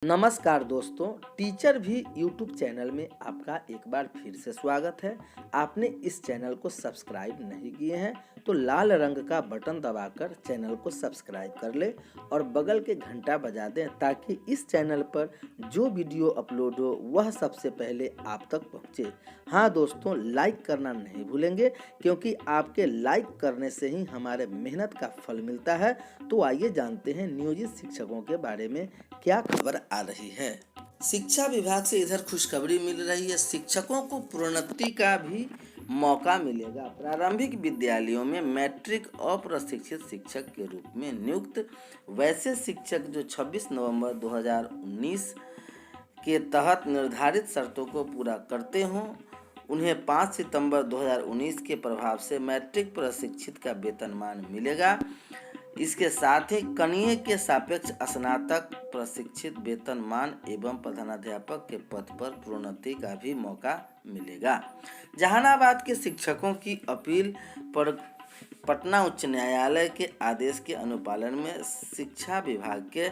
नमस्कार दोस्तों, टीचर भी यूट्यूब चैनल में आपका एक बार फिर से स्वागत है। आपने इस चैनल को सब्सक्राइब नहीं किए हैं तो लाल रंग का बटन दबाकर चैनल को सब्सक्राइब कर ले और बगल के घंटा बजा दें ताकि इस चैनल पर जो वीडियो अपलोड हो वह सबसे पहले आप तक पहुंचे। हाँ दोस्तों, लाइक करना नहीं भूलेंगे क्योंकि आपके लाइक करने से ही हमारे मेहनत का फल मिलता है। तो आइए जानते हैं नियोजित शिक्षकों के बारे में क्या खबर आ रही है। शिक्षा विभाग से इधर खुशखबरी मिल रही है, शिक्षकों को प्रोन्नति का भी मौका मिलेगा। प्रारंभिक विद्यालयों में मैट्रिक अप्रशिक्षित शिक्षक के रूप में नियुक्त वैसे शिक्षक जो 26 नवंबर 2019 के तहत निर्धारित शर्तों को पूरा करते हों, उन्हें 5 सितंबर 2019 के प्रभाव से मैट्रिक प्रशिक्षित का वेतनमान मिलेगा। इसके साथ ही कनीय के सापेक्ष स्नातक प्रशिक्षित वेतनमान एवं प्रधानाध्यापक के पद पर प्रोन्नति का भी मौका मिलेगा। जहानाबाद के शिक्षकों की अपील पर पटना उच्च न्यायालय के आदेश के अनुपालन में शिक्षा विभाग के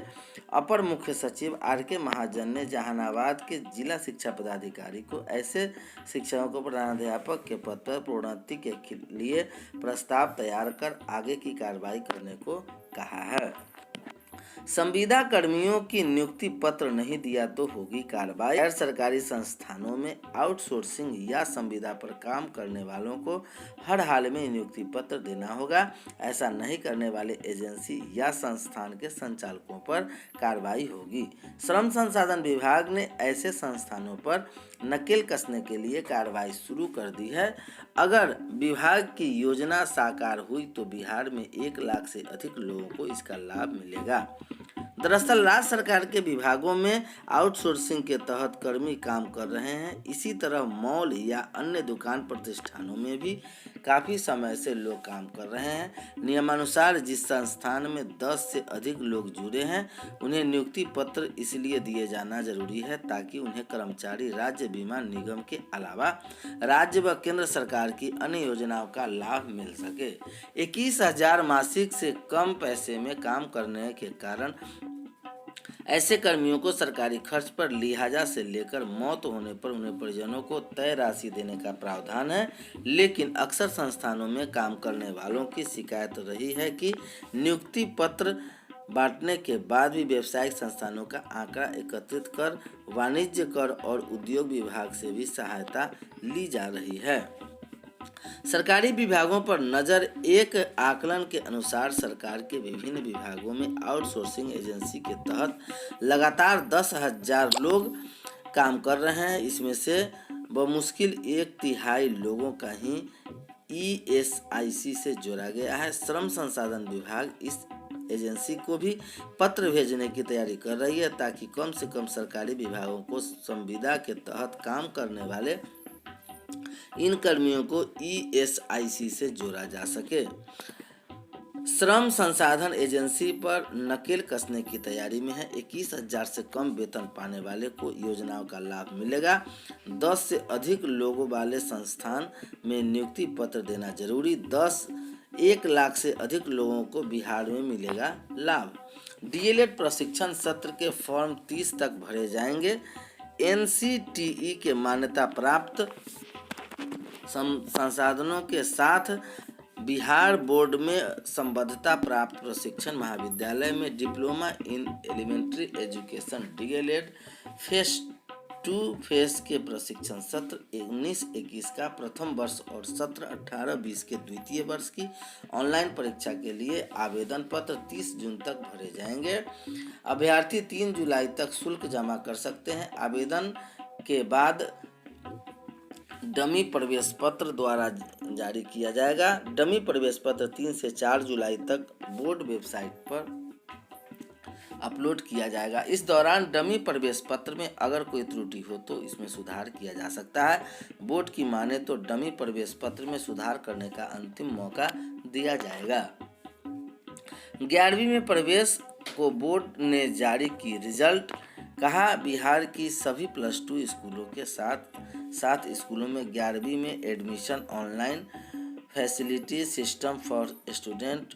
अपर मुख्य सचिव आर.के. महाजन ने जहानाबाद के जिला शिक्षा पदाधिकारी को ऐसे शिक्षकों को प्रधानाध्यापक के पद पर प्रोन्नति के लिए प्रस्ताव तैयार कर आगे की कार्रवाई करने को कहा है। संविदा कर्मियों की नियुक्ति पत्र नहीं दिया तो होगी कार्रवाई। गैर सरकारी संस्थानों में आउटसोर्सिंग या संविदा पर काम करने वालों को हर हाल में नियुक्ति पत्र देना होगा। ऐसा नहीं करने वाले एजेंसी या संस्थान के संचालकों पर कार्रवाई होगी। श्रम संसाधन विभाग ने ऐसे संस्थानों पर नकेल कसने के लिए कार्रवाई शुरू कर दी है। अगर विभाग की योजना साकार हुई तो बिहार में 1 लाख से अधिक लोगों को इसका लाभ मिलेगा। दरअसल राज्य सरकार के विभागों में आउटसोर्सिंग के तहत कर्मी काम कर रहे हैं। इसी तरह मॉल या अन्य दुकान प्रतिष्ठानों में भी काफ़ी समय से लोग काम कर रहे हैं। नियमानुसार जिस संस्थान में 10 से अधिक लोग जुड़े हैं उन्हें नियुक्ति पत्र इसलिए दिए जाना जरूरी है ताकि उन्हें कर्मचारी राज्य बीमा निगम के अलावा राज्य व केंद्र सरकार की अन्य योजनाओं का लाभ मिल सके। 21,000 मासिक से कम पैसे में काम करने के कारण ऐसे कर्मियों को सरकारी खर्च पर लिहाजा से लेकर मौत होने पर उन्हें परिजनों को तय राशि देने का प्रावधान है। लेकिन अक्सर संस्थानों में काम करने वालों की शिकायत रही है कि नियुक्ति पत्र बांटने के बाद भी व्यावसायिक संस्थानों का आंकड़ा एकत्रित कर वाणिज्य कर और उद्योग विभाग से भी सहायता ली जा रही है। सरकारी विभागों पर नज़र। एक आकलन के अनुसार सरकार के विभिन्न विभागों में आउटसोर्सिंग एजेंसी के तहत लगातार 10,000 लोग काम कर रहे हैं। इसमें से बमुश्किल 1/3 लोगों का ही ESIC से जोड़ा गया है। श्रम संसाधन विभाग इस एजेंसी को भी पत्र भेजने की तैयारी कर रही है ताकि कम से कम सरकारी विभागों को संविदा के तहत काम करने वाले इन कर्मियों को ESIC से जोड़ा जा सके। श्रम संसाधन एजेंसी पर नकेल कसने की तैयारी में है। 21,000 से कम वेतन पाने वाले को योजनाओं का लाभ मिलेगा। 10 से अधिक लोगों वाले संस्थान में नियुक्ति पत्र देना जरूरी। 1 लाख से अधिक लोगों को बिहार में मिलेगा लाभ। DLED प्रशिक्षण सत्र के फॉर्म 30 तक भरे जाएंगे। NCTE के मान्यता प्राप्त संसाधनों के साथ बिहार बोर्ड में संबद्धता प्राप्त प्रशिक्षण महाविद्यालय में diploma in elementary education DLED phase 2 phase के प्रशिक्षण सत्र 19-21 का प्रथम वर्ष और सत्र 18-20 के द्वितीय वर्ष की ऑनलाइन परीक्षा के लिए आवेदन पत्र 30 जून तक भरे जाएंगे। अभ्यर्थी 3 जुलाई तक शुल्क जमा कर सकते हैं। आवेदन के बाद डमी प्रवेश पत्र द्वारा जारी किया जाएगा। डमी प्रवेश पत्र 3 से 4 जुलाई तक बोर्ड वेबसाइट पर अपलोड किया जाएगा। इस दौरान डमी प्रवेश पत्र में अगर कोई त्रुटि हो तो इसमें सुधार किया जा सकता है। बोर्ड की माने तो डमी प्रवेश पत्र में सुधार करने का अंतिम मौका दिया जाएगा। 11वीं में प्रवेश को बोर्ड ने जारी की रिजल्ट। कहा, बिहार की सभी +2 स्कूलों के साथ स्कूलों में 11वीं में admission online facility system for student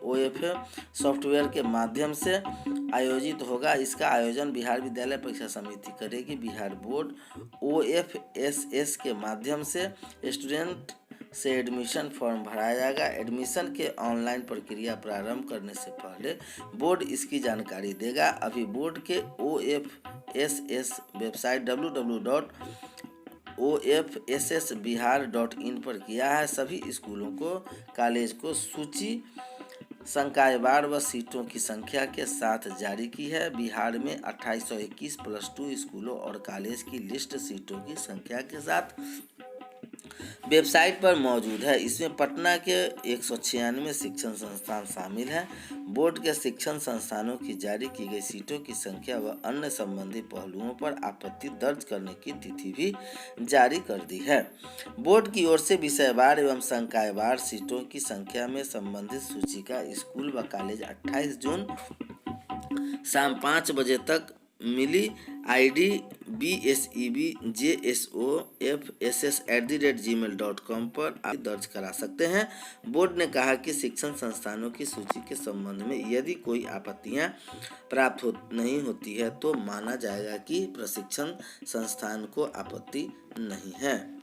OF software के माध्यम से आयोजित होगा। इसका आयोजन बिहार विद्यालय परीक्षा समिति करेगी। बिहार बोर्ड OFSS के माध्यम से स्टूडेंट से एडमिशन फॉर्म भराया जाएगा। एडमिशन के ऑनलाइन प्रक्रिया प्रारंभ करने से पहले बोर्ड इसकी जानकारी देगा। अभी बोर्ड के OFSS वेबसाइट www.ofssbihar.in पर किया है। सभी स्कूलों को कॉलेज को सूची संकायवार व सीटों की संख्या के साथ जारी की है। बिहार में 2821 +2 स्कूलों और कॉलेज की लिस्ट सीटों की संख्या के साथ वेबसाइट पर मौजूद है। इसमें पटना के 196 शिक्षण संस्थान शामिल हैं। बोर्ड के शिक्षण संस्थानों की जारी की गई सीटों की संख्या व अन्य संबंधी पहलुओं पर आपत्ति दर्ज करने की तिथि भी जारी कर दी है। बोर्ड की ओर से विषयवार एवं संकायवार सीटों की संख्या में संबंधित सूची का स्कूल व कॉलेज 28 जून शाम 5 बजे तक मिली ID BSEBJSOFSS@gmail.com पर आप दर्ज करा सकते हैं। बोर्ड ने कहा कि शिक्षण संस्थानों की सूची के संबंध में यदि कोई आपत्तियां प्राप्त नहीं होती है तो माना जाएगा कि प्रशिक्षण संस्थान को आपत्ति नहीं है।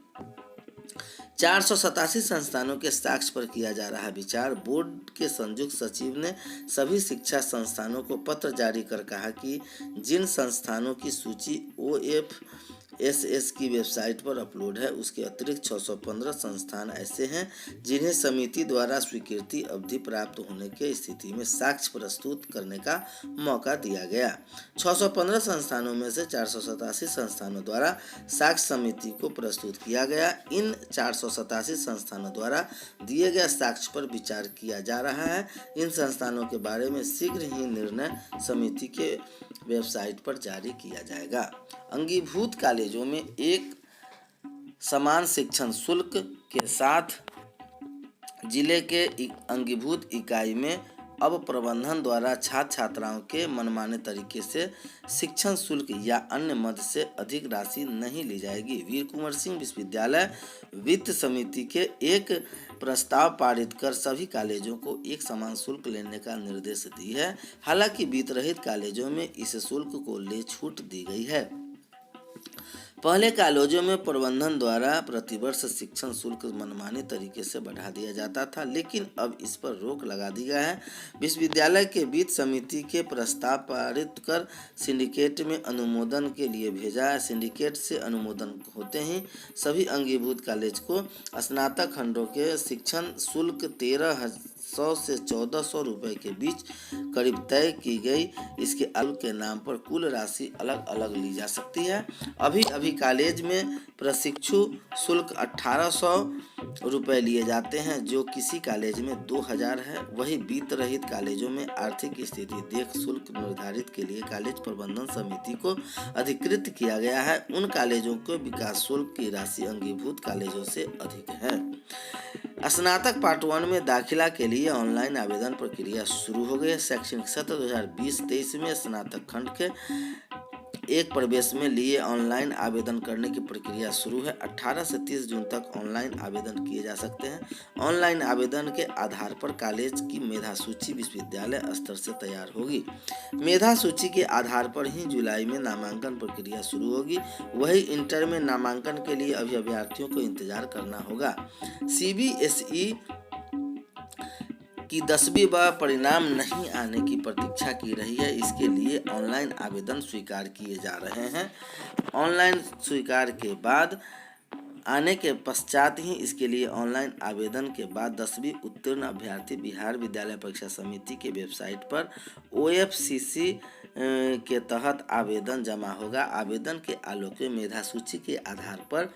487 संस्थानों के साक्ष्य पर किया जा रहा विचार। बोर्ड के संयुक्त सचिव ने सभी शिक्षा संस्थानों को पत्र जारी कर कहा कि जिन संस्थानों की सूची OFSS की वेबसाइट पर अपलोड है उसके अतिरिक्त 615 संस्थान ऐसे हैं जिन्हें समिति द्वारा स्वीकृति अवधि प्राप्त होने की स्थिति में साक्ष्य प्रस्तुत करने का मौका दिया गया। 615 संस्थानों में से 487 संस्थानों द्वारा साक्ष्य समिति को प्रस्तुत किया गया। इन 487 संस्थानों द्वारा दिए गए साक्ष्य पर विचार किया जा रहा है। इन संस्थानों के बारे में शीघ्र ही निर्णय समिति के वेबसाइट पर जारी किया जाएगा। अंगीभूत कॉलेजों में एक समान शिक्षण शुल्क के साथ जिले के अंगीभूत इकाई में अब प्रबंधन द्वारा छात्र छात्राओं के मनमाने तरीके से शिक्षण शुल्क या अन्य मद से अधिक राशि नहीं ली जाएगी। वीर कुंवर सिंह विश्वविद्यालय वित्त समिति के एक प्रस्ताव पारित कर सभी कॉलेजों को एक समान शुल्क लेने का निर्देश दी है। हालांकि वित्त-रहित कॉलेजों में इस शुल्क को ले छूट दी गई है। पहले कॉलेजों में प्रबंधन द्वारा प्रतिवर्ष शिक्षण शुल्क मनमाने तरीके से बढ़ा दिया जाता था, लेकिन अब इस पर रोक लगा दी गया है। विश्वविद्यालय के वित्त समिति के प्रस्ताव पारित कर सिंडिकेट में अनुमोदन के लिए भेजा है। सिंडिकेट से अनुमोदन होते ही सभी अंगीभूत कॉलेज को स्नातक खंडों के शिक्षण शुल्क 1300 से 1400 रुपये के बीच करीब तय की गई। इसके अलग के नाम पर कुल राशि अलग अलग ली जा सकती है। अभी कॉलेज में प्रशिक्षु शुल्क 1800 रुपये लिए जाते हैं, जो किसी कॉलेज में 2000 है। वही वित्त रहित कॉलेजों में आर्थिक स्थिति देख शुल्क निर्धारित के लिए कॉलेज प्रबंधन समिति को अधिकृत किया गया है। उन कॉलेजों को विकास शुल्क की राशि अंगीभूत कॉलेजों से अधिक है। स्नातक पार्ट 1 में दाखिला के लिए ऑनलाइन आवेदन प्रक्रिया शुरू हो गई है। शैक्षणिक सत्र 2020-23 में स्नातक खंड के एक प्रवेश में लिए ऑनलाइन आवेदन करने की प्रक्रिया शुरू है। 18 से 30 जून तक ऑनलाइन आवेदन किए जा सकते हैं। ऑनलाइन आवेदन के आधार पर कॉलेज की मेधा सूची विश्वविद्यालय स्तर से तैयार होगी। मेधा सूची के आधार पर ही जुलाई में नामांकन प्रक्रिया शुरू होगी। वही इंटर में नामांकन के लिए अभी अभ्यर्थियों को इंतजार करना होगा। CBSE की 10वीं व परिणाम नहीं आने की प्रतीक्षा की रही है। इसके लिए ऑनलाइन आवेदन स्वीकार किए जा रहे हैं। ऑनलाइन स्वीकार के बाद आने के पश्चात ही इसके लिए ऑनलाइन आवेदन के बाद 10वीं उत्तीर्ण अभ्यर्थी बिहार विद्यालय परीक्षा समिति के वेबसाइट पर OFCC के तहत आवेदन जमा होगा। आवेदन के आलोक में मेधा सूची के आधार पर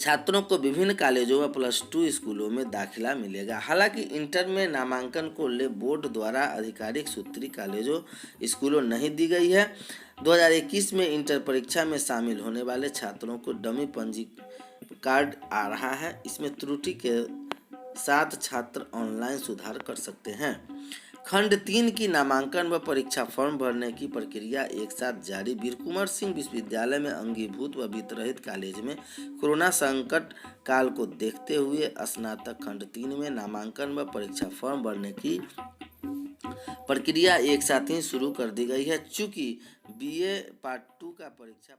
छात्रों को विभिन्न कॉलेजों व +2 स्कूलों में दाखिला मिलेगा। हालांकि इंटर में नामांकन को ले बोर्ड द्वारा आधिकारिक सूत्री कॉलेजों स्कूलों नहीं दी गई है। 2021 में इंटर परीक्षा में शामिल होने वाले छात्रों को डमी पंजी कार्ड आ रहा है। इसमें त्रुटि के साथ छात्र ऑनलाइन सुधार कर सकते हैं। खंड 3 की नामांकन व परीक्षा फॉर्म भरने की प्रक्रिया एक साथ जारी। वीर कुंवर सिंह विश्वविद्यालय में अंगीभूत व वित्त-रहित कॉलेज में कोरोना संकट काल को देखते हुए स्नातक खंड 3 में नामांकन व परीक्षा फॉर्म भरने की प्रक्रिया एक साथ ही शुरू कर दी गई है। चूंकि बीए पार्ट 2 का परीक्षा